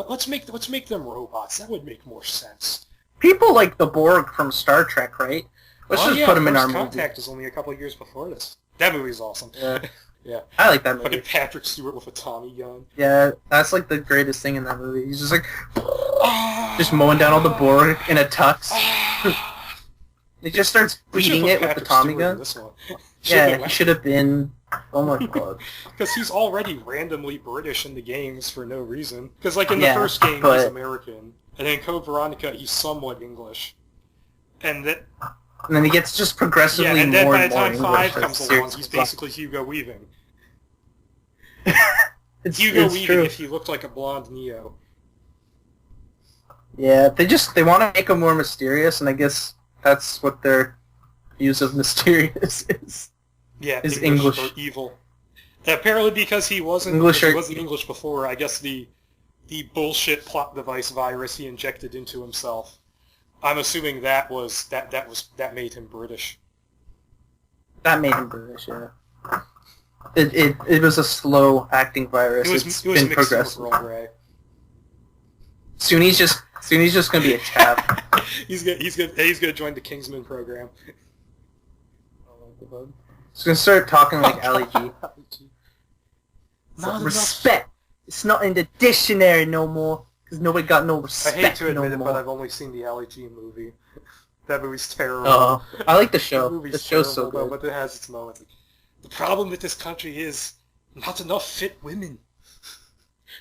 let's make them robots. That would make more sense. People like the Borg from Star Trek, right? Let's just put them in our movie. Contact is only a couple of years before this. That movie's awesome. Yeah. Yeah. I like that movie. Fucking Patrick Stewart with a Tommy gun. Yeah, that's like the greatest thing in that movie. He's just like, just mowing down all the Borg in a tux. He just starts beating it with the Tommy gun. Yeah, he should have been. Oh my god. Because he's already randomly British in the games for no reason. Because like in the first game he's American, and then Code Veronica he's somewhat English, and then he gets just progressively more and more English. And then by the time 5 comes along, he's basically Hugo Weaving. Hugo Weaving if he looked like a blonde Neo. Yeah, they want to make him more mysterious, and I guess that's what their use of mysterious is. Yeah, is English or evil. And apparently, because he wasn't English before, I guess the the bullshit plot device virus he injected into himself. I'm assuming that made him British. That made him British, yeah. It was a slow acting virus. It was been mixed progressive. with Earl Grey. Soon he's just gonna be a chav. he's gonna join the Kingsman program. He's gonna start talking like Ali G. Not respect. It's not in the dictionary no more because nobody got no respect. I hate to admit no it, more. but I've only seen the Ali G movie. That movie's terrible. I like the show. The show's so terrible, good. but it has its moments. The problem with this country is not enough fit women.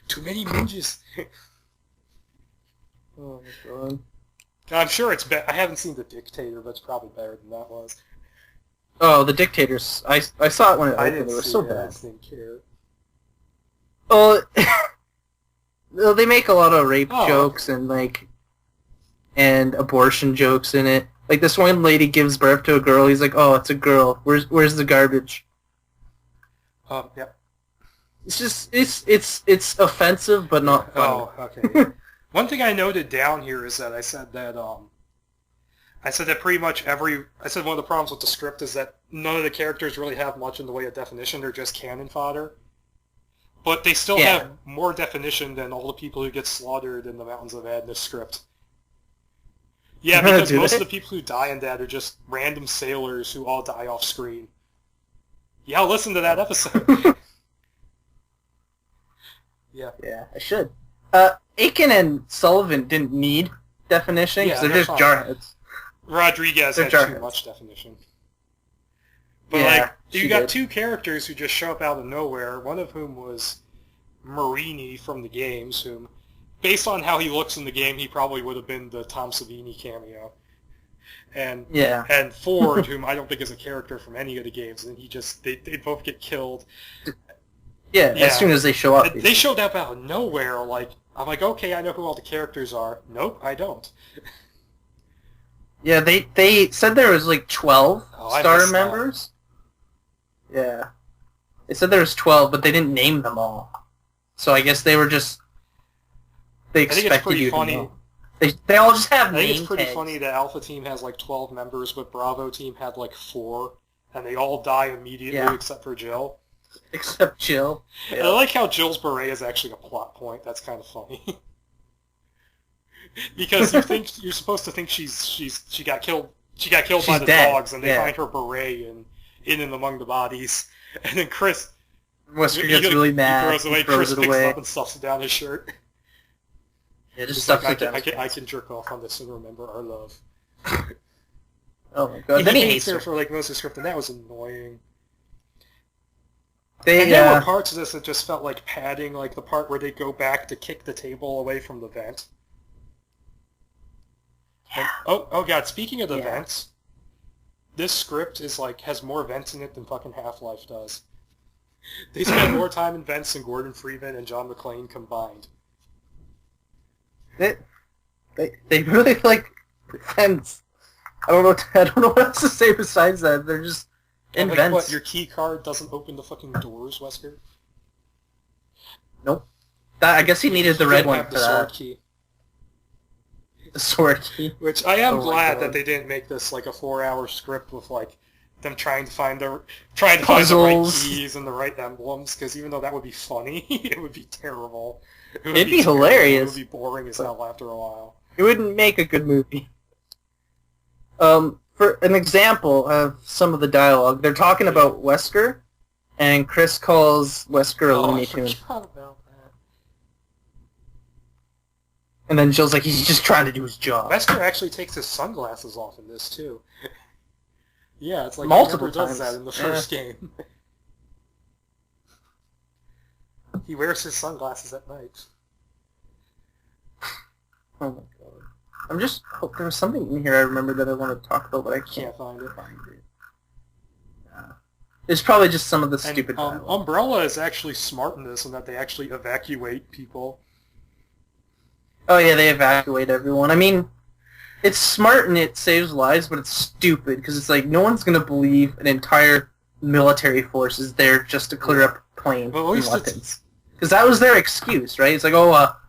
Too many ninjas. Oh my god. I'm sure it's better. I haven't seen The Dictator, but it's probably better than that was. Oh, The Dictators. I saw it when it opened. It was so bad. I just didn't care. Oh, they make a lot of rape Oh, jokes and abortion jokes in it. Like this one lady gives birth to a girl. He's like, "Oh, it's a girl. Where's the garbage?" Yeah. It's just it's offensive, but not funny. Oh, okay. One thing I noted down here is that I said that pretty much one of the problems with the script is that none of the characters really have much in the way of definition. They're just cannon fodder. But they still have more definition than all the people who get slaughtered in the Mountains of Madness script. Yeah, because most of the people who die in that are just random sailors who all die off screen. Yeah, I'll listen to that episode. Yeah. Yeah, I should. Aiken and Sullivan didn't need definition because they're just jarheads. Rodriguez had too much definition. But you got two characters who just show up out of nowhere, one of whom was Marini from the games, whom, based on how he looks in the game, he probably would have been the Tom Savini cameo. And Ford, whom I don't think is a character from any of the games, and they both get killed. Yeah, as soon as they show up. They showed up out of nowhere, I'm like, okay, I know who all the characters are. Nope, I don't. Yeah, they said there was 12 starter members. Yeah. They said there was 12, but they didn't name them all. So I guess they were just... They expected you to know. They all just have names. I think it's pretty funny that Alpha Team has 12 members, but Bravo Team had 4, and they all die immediately except for Jill. Except Jill. Yeah. And I like how Jill's beret is actually a plot point. That's kind of funny. Because you're supposed to think she got killed by the dogs, and they find her beret in and among the bodies. And then Chris Wesker gets really mad. He throws away. Chris picks it up and stuffs it down his shirt. Yeah, just stuffs it down. I can jerk off on this and remember our love. Oh my god! Then he hates her for most of the script, and that was annoying. There were parts of this that just felt like padding, like the part where they go back to kick the table away from the vent. And, oh god! Speaking of the vents, this script is has more vents in it than fucking Half-Life does. They spend more time in vents than Gordon Freeman and John McClane combined. They really like vents. I don't know what else to say besides that. They're just in vents. What, your key card doesn't open the fucking doors, Wesker? Nope. I guess he needed the red one for the sword key. The sword key. Which I am glad that they didn't make this a 4-hour script with them trying to find the right keys and the right emblems, because even though that would be funny, it would be terrible. It'd be hilarious. It would be boring as hell after a while. It wouldn't make a good movie. For an example of some of the dialogue, they're talking about Wesker, and Chris calls Wesker a Looney Tune. I forgot about that. And then Jill's like, he's just trying to do his job. Wesker actually takes his sunglasses off in this, too. Yeah, it's multiple he never does that in the first game. He wears his sunglasses at night. Oh my god. There was something in here I remember that I wanted to talk about, but I can't find it. Yeah. It's probably just some of the stupid dialogue. Umbrella is actually smart in this, in that they actually evacuate people. Oh yeah, they evacuate everyone. I mean, it's smart and it saves lives, but it's stupid, because it's no one's going to believe an entire military force is there just to clear up a plane and weapons. Because that was their excuse, right? It's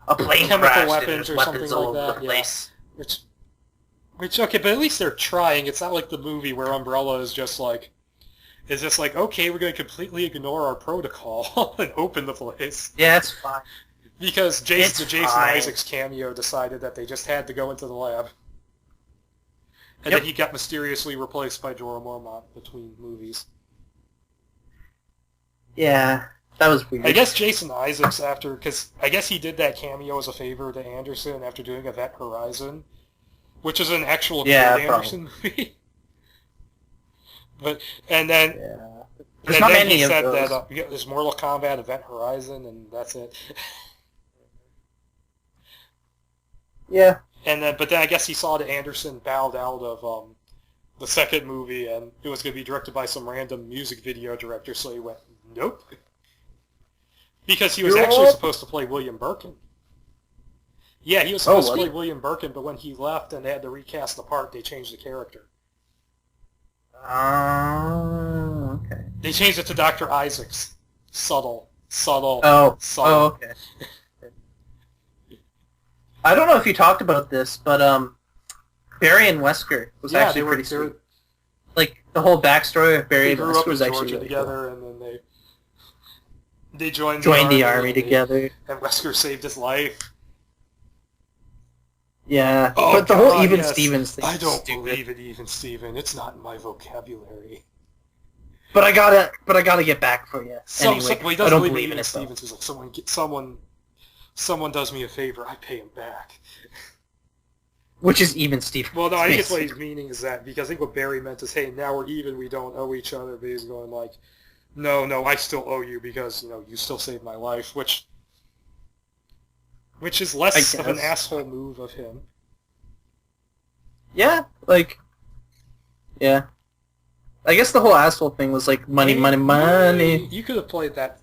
a plane chemical crashed weapons and or there's something weapons all like over that. the place. Yeah. Which okay, but at least they're trying. It's not like the movie where Umbrella is just like, okay, we're going to completely ignore our protocol and open the place. Yeah, it's fine. Because It's Jason fine. Isaacs cameo decided that they just had to go into the lab. And Yep. then he got mysteriously replaced by Jorah Mormont between movies. Yeah, that was weird. I guess Jason Isaacs because I guess he did that cameo as a favor to Anderson after doing Event Horizon, which is an actual good Anderson movie. And then There's not many he of said those. that there's Mortal Kombat, Event Horizon, and that's it. Yeah. But then I guess he saw that Anderson bowed out of the second movie, and it was going to be directed by some random music video director, so he went, nope. Because he was actually supposed to play William Birkin. Yeah, he was supposed to play William Birkin, but when he left and they had to recast the part, they changed the character. Okay. They changed it to Dr. Isaacs. Subtle. Oh, okay. I don't know if you talked about this, but Barry and Wesker was actually pretty sweet. Like, the whole backstory of Barry and Wesker was actually really together, cool. And then they joined the army together. And Wesker saved his life. Yeah, but the whole Even Stevens thing. I don't believe in Even Steven. It's not in my vocabulary. But I gotta get back for you. Anyway, well, he doesn't believe in Even Stevens. He's like, someone does me a favor, I pay him back. Which is Even Stevens. Well, no, I guess what he's meaning is that, because I think what Barry meant is, hey, now we're even, we don't owe each other, but he's going like, no, I still owe you because, you still saved my life, which is less of an asshole move of him. Yeah, yeah. I guess the whole asshole thing was like money. You could have played that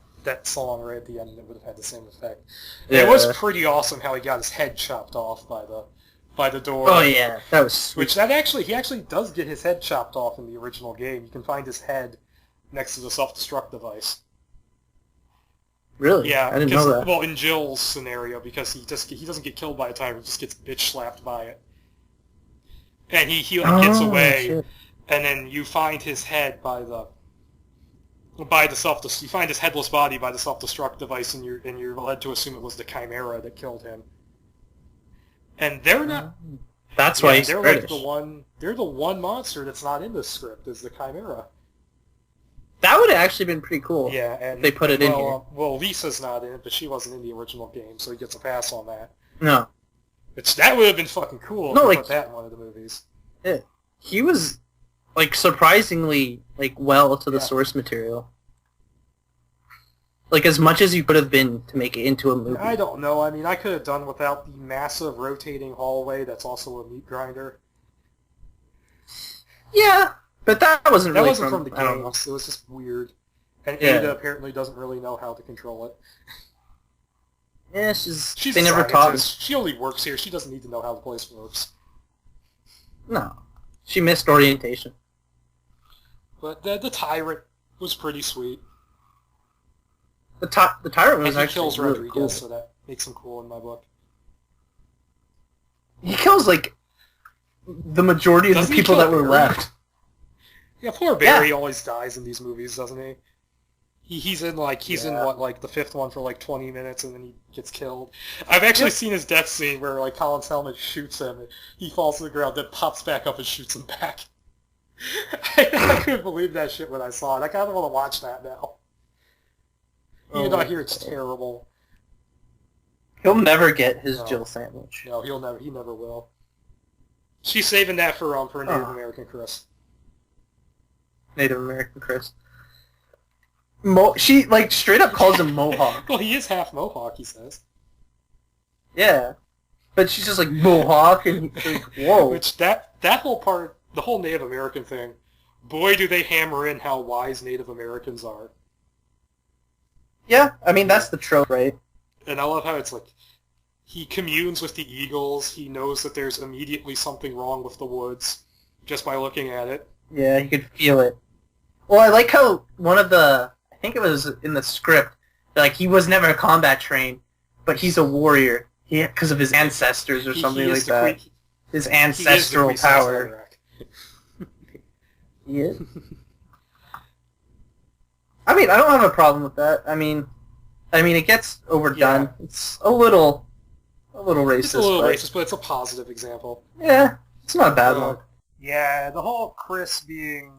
song right at the end and it would have had the same effect. Yeah. It was pretty awesome how he got his head chopped off by the door. Oh yeah, that was sweet. He actually does get his head chopped off in the original game. You can find his head next to the self-destruct device. Really? Yeah, I didn't know that. Well, in Jill's scenario, because he doesn't get killed by a tiger, he just gets bitch slapped by it, and he gets away, shit. And then you find his head you find his headless body by the self-destruct device, and you're led to assume it was the Chimera that killed him. And they're not. That's why he's British. They're the one monster that's not in this script is the Chimera. That would have actually been pretty cool. Yeah, and if they put it in here. Well, Lisa's not in it, but she wasn't in the original game, so he gets a pass on that. No. That would have been fucking cool if they put that in one of the movies. Yeah. He was, surprisingly, well to the source material. As much as you could have been to make it into a movie. I don't know. I mean, I could have done without the massive rotating hallway that's also a meat grinder. Yeah, but that wasn't really from the games. It was just weird. And Ada apparently doesn't really know how to control it. Yeah, she's they never taught her. She only works here. She doesn't need to know how the place works. No. She missed orientation. But the tyrant was pretty sweet. The tyrant was actually kills really Rodriguez, cool. so that makes him cool in my book. He kills, the majority of the people that were left. Yeah, poor Barry always dies in these movies, doesn't he? He's in the fifth one for 20 minutes and then he gets killed. I've actually seen his death scene where Colin Selman shoots him and he falls to the ground, then pops back up and shoots him back. I couldn't believe that shit when I saw it. I kind of want to watch that now. Even though I hear it's terrible. He'll never get his Jill sandwich. No, he never will. She's saving that for Native American Chris. Native American Chris. She straight up calls him Mohawk. Well, he is half Mohawk, he says. Yeah, but she's just Mohawk, and whoa. Which that whole part, the whole Native American thing, boy, do they hammer in how wise Native Americans are. Yeah, I mean that's the trope, right? And I love how it's he communes with the eagles. He knows that there's immediately something wrong with the woods just by looking at it. Yeah, he could feel it. Well, I like how one of I think it was in the script, he was never combat trained, but he's a warrior, Yeah, because of his ancestors or something like that. His He is the ancestral Queen Star power. Trek. Yeah. I mean, I don't have a problem with that. I mean, it gets overdone. Yeah. It's a little racist. It's a little racist, but it's a positive example. Yeah, it's not a bad one. Yeah, the whole Chris being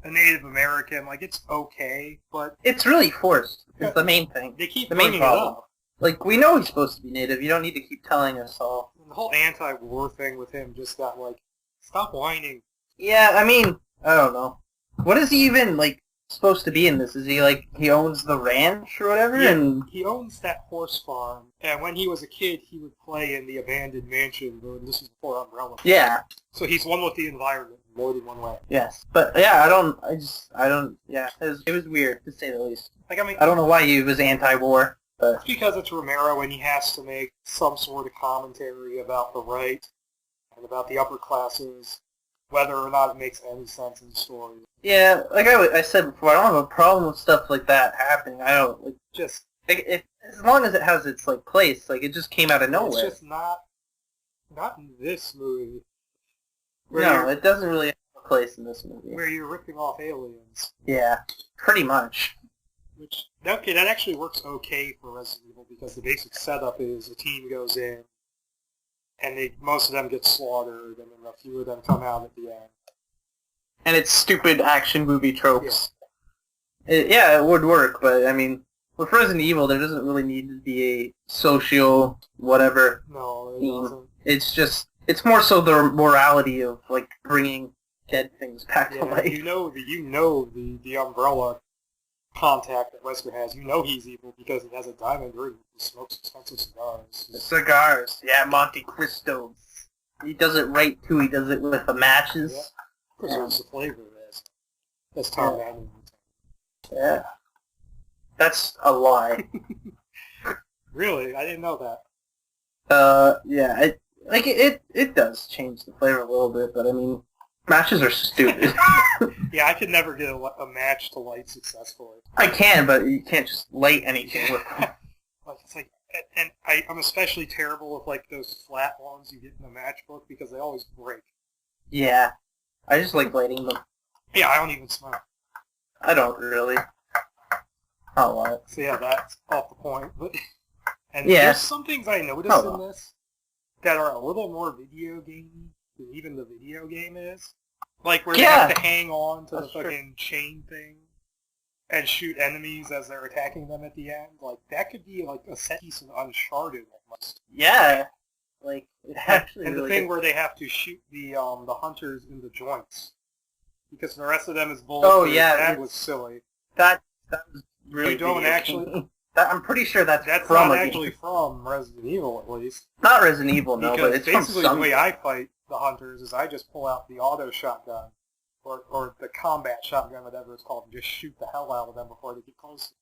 a Native American, like, it's okay, but It's really forced. It's the main thing. they keep The main bringing it problem. up. Like, we know he's supposed to be Native. You don't need to keep telling us all. The whole anti-war thing with him just got, like, stop whining. Yeah, I mean, I don't know. What is he even, like, supposed to be in this? Is he, like, he owns the ranch or whatever? Yeah, And he owns that horse farm, and when he was a kid, he would play in the abandoned mansion, and this is before Umbrella. yeah, So he's one with the environment in more than one way. yes. But, yeah, yeah, it was weird, to say the least. Like, I mean, I don't know why he was anti-war, but... it's because it's Romero and he has to make some sort of commentary about the right and about the upper classes, whether or not it makes any sense in the story. Yeah, like I said before, I don't have a problem with stuff like that happening. I don't, like, Just, as long as it has its, like, place, like, it just came out of nowhere. it's just not in this movie. No, it doesn't really have a place in this movie. Where you're ripping off aliens. Yeah, pretty much. Which, okay, that actually works okay for Resident Evil because the basic setup is a team goes in and most of them get slaughtered and then a few of them come out at the end. And it's stupid action movie tropes. Yeah, it would work, but I mean, with Resident Evil, there doesn't really need to be a social whatever. No, it theme. doesn't. It's more so the morality of, like, bringing dead things back to life. You know the Umbrella contact that Wesker has. You know he's evil because he has a diamond ring and smokes expensive cigars. Cigars, yeah, Monte Cristos. He does it right too. He does it with the matches. Yeah. Preserves the flavor as Tom Manning would say. Yeah, that's a lie. Really, I didn't know that. Yeah, it does change the flavor a little bit, but I mean, matches are stupid. Yeah, I could never get a match to light successfully. I can, but you can't just light anything with them. I'm especially terrible with, like, those flat ones you get in the matchbook because they always break. Yeah, I just like lighting them. Yeah, I don't even smoke. I don't really. A lot. So yeah, that's off the point. But and Yeah. there's some things I noticed in this that are a little more video gamey than even the video game is. Like where they have to hang on to the fucking chain thing and shoot enemies as they're attacking them at the end. Like that could be like a set piece in Uncharted almost. Yeah, like it actually. And the really thing did. where they have to shoot the hunters in the joints because the rest of them is bullets. Oh yeah, that was silly. That was really. You don't video actually. game. I'm pretty sure that's from not a actually game. From Resident Evil, at least. Not Resident Evil, no, because but it's basically from the way I fight the hunters is I just pull out the auto shotgun or the combat shotgun, whatever it's called, and just shoot the hell out of them before they get close.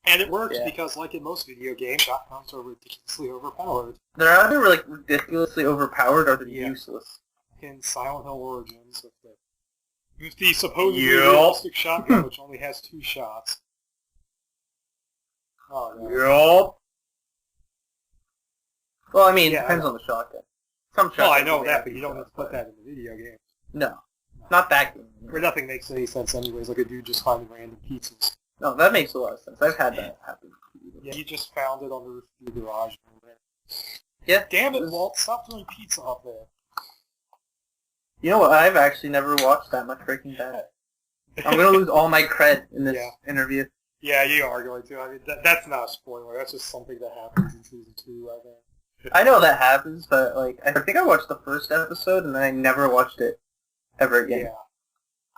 And it works because, like in most video games, shotguns are ridiculously overpowered. They're either like ridiculously overpowered or they're useless. In Silent Hill Origins, with the supposedly realistic shotgun, which only has 2 shots. Oh, no. Yup. Well, I mean, it depends on the shotgun. Some shotguns. Well, I know that, but you don't need to put that in the video game. No. Not that game. Where nothing makes any sense anyways, like a dude just finding random pizzas. No, that makes a lot of sense. I've had that happen. Yeah, he just found it on the roof of the garage over there. Yeah. Damn it, Walt, stop throwing pizza up there. You know what, I've actually never watched that much Breaking Bad. I'm going to lose all my cred in this interview. Yeah, you are going to. I mean, that's not a spoiler. That's just something that happens in Season 2, I think. I know that happens, but, like, I think I watched the first episode, and then I never watched it ever again. Yeah.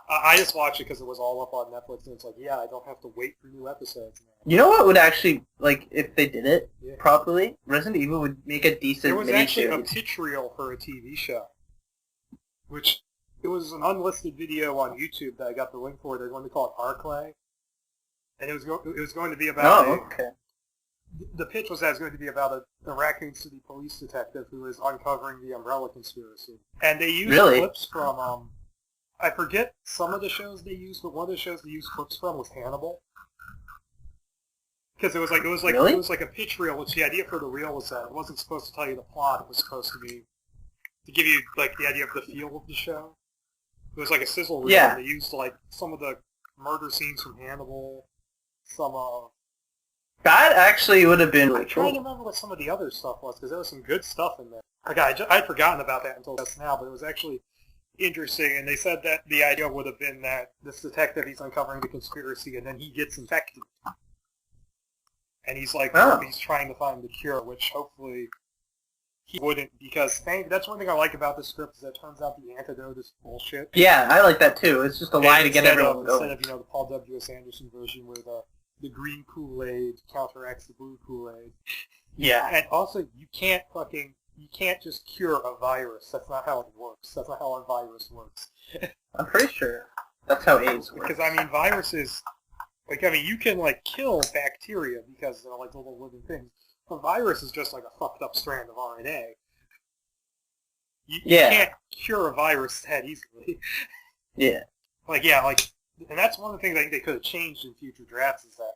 I just watched it because it was all up on Netflix, and it's like, yeah, I don't have to wait for new episodes now. You know what would actually, like, if they did it properly, Resident Evil would make a decent There was actually a miniseries. pitch reel for a TV show, which it was an unlisted video on YouTube that I got the link for. They're going to call it Archaeology, and it was going to be about. Oh, okay. The pitch was that it was going to be about a Raccoon City police detective who is uncovering the Umbrella conspiracy, and they used clips from I forget some of the shows they used, but one of the shows they used clips from was Hannibal. Because it was like Really? it was like a pitch reel, which the idea for the reel was that it wasn't supposed to tell you the plot. It was supposed to be to give you like the idea of the feel of the show. It was like a sizzle reel. Yeah. And they used like some of the murder scenes from Hannibal, some That actually would have been I'm really trying to cool. remember what some of the other stuff was, because there was some good stuff in there. I'd forgotten about that until just now, but it was actually interesting, and they said that the idea would have been that this detective, he's uncovering the conspiracy, and then he gets infected. And he's like, he's trying to find the cure, which hopefully he wouldn't, because that's one thing I like about this script, is that it turns out the antidote is bullshit. Yeah, I like that too. It's just a lie to get everyone going. Instead of, the Paul W.S. Anderson version where the green Kool-Aid counteracts the blue Kool-Aid. Yeah. And also, you can't just cure a virus. That's not how it works. That's not how a virus works. I'm pretty sure that's how AIDS works. Because, viruses, you can, kill bacteria because they're, little living things. A virus is just, a fucked up strand of RNA. You can't cure a virus that easily. Yeah. And that's one of the things I think they could have changed in future drafts is that,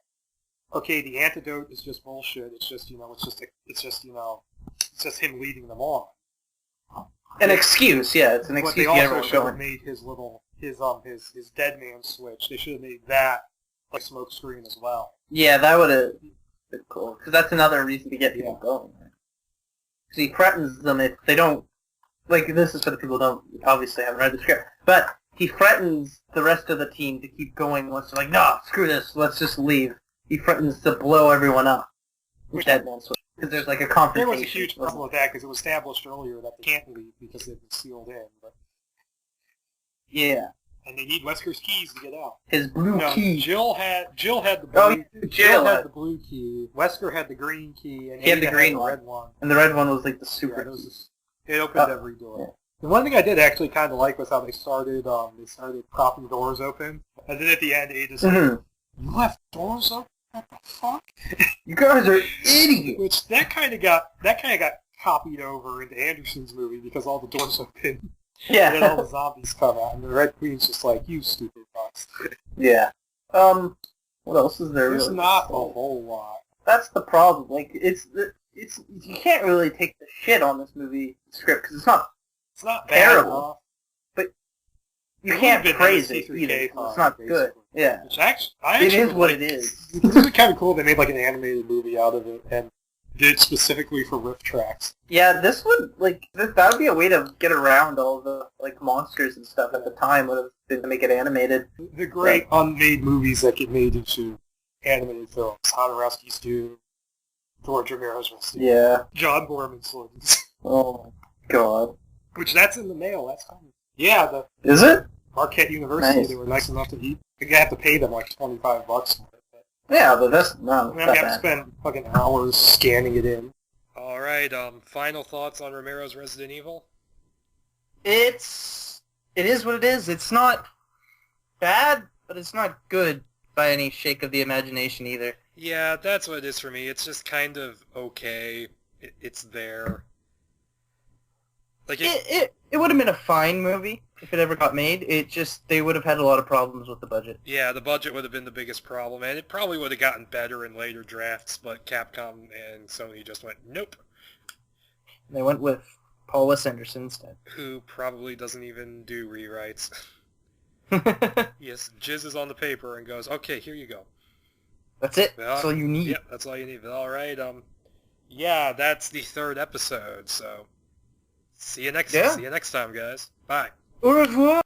okay, the antidote is just bullshit. It's just, it's just him leading them on. An excuse, yeah. It's an excuse to get everyone But they also should going. have made his dead man switch. They should have made that a smoke screen as well. Yeah, that would have been cool. Because that's another reason to get people going. Because he threatens them if they don't... this is for the people who don't obviously haven't read the script. But he threatens the rest of the team to keep going once they're no, screw this, let's just leave. He threatens to blow everyone up. Dead man switch. Because there's a confrontation. There was a huge problem with that because it was established earlier that they can't leave because they've been sealed in. But yeah. And they need Wesker's keys to get out. His blue key. Jill had the blue. Jill had the blue key. Wesker had the green key, and he had the green red one. And the red one was the super key. It opened every door. Yeah. The one thing I did actually kind of like was how they started propping doors open, and then at the end, Ada's like, "You left doors open? What the fuck? You guys are idiots." Which that kind of got copied over into Anderson's movie because all the doors open. Yeah. And then all the zombies come out, and the Red Queen's just like, "You stupid fucks." Yeah. What else is there? There's really not a whole lot. That's the problem. It's you can't really take the shit on this movie script because it's not terrible, but you can't praise it either. It's not good. Yeah. Which actually, it is what it is. This is kind of cool. They made an animated movie out of it and did it specifically for riff tracks. Yeah, this would that would be a way to get around all the monsters and stuff at the time. Would have been to make it animated. The great unmade movies that get made into animated films. Jodorowsky's Dune, George Romero's Resident Evil. Yeah. John Borman's Swords. Oh my god. Which that's in the mail. That's coming. Yeah. Is it? Marquette University. Nice. They were nice enough to eat. You have to pay them $25 for it. Yeah, but that's not. I have to spend fucking hours scanning it in. All right. Final thoughts on Romero's Resident Evil? It is what it is. It's not bad, but it's not good by any shake of the imagination either. Yeah, that's what it is for me. It's just kind of okay. It's there. It would have been a fine movie if it ever got made. It just, they would have had a lot of problems with the budget. Yeah, the budget would have been the biggest problem, and it probably would have gotten better in later drafts, but Capcom and Sony just went, nope. They went with Paul W.S. Anderson instead. Who probably doesn't even do rewrites. Yes, jizzes on the paper and goes, okay, here you go. That's it. That's all you need. Yep, that's all you need. All right, yeah, that's the third episode, so see you next time, guys. Bye. Au revoir.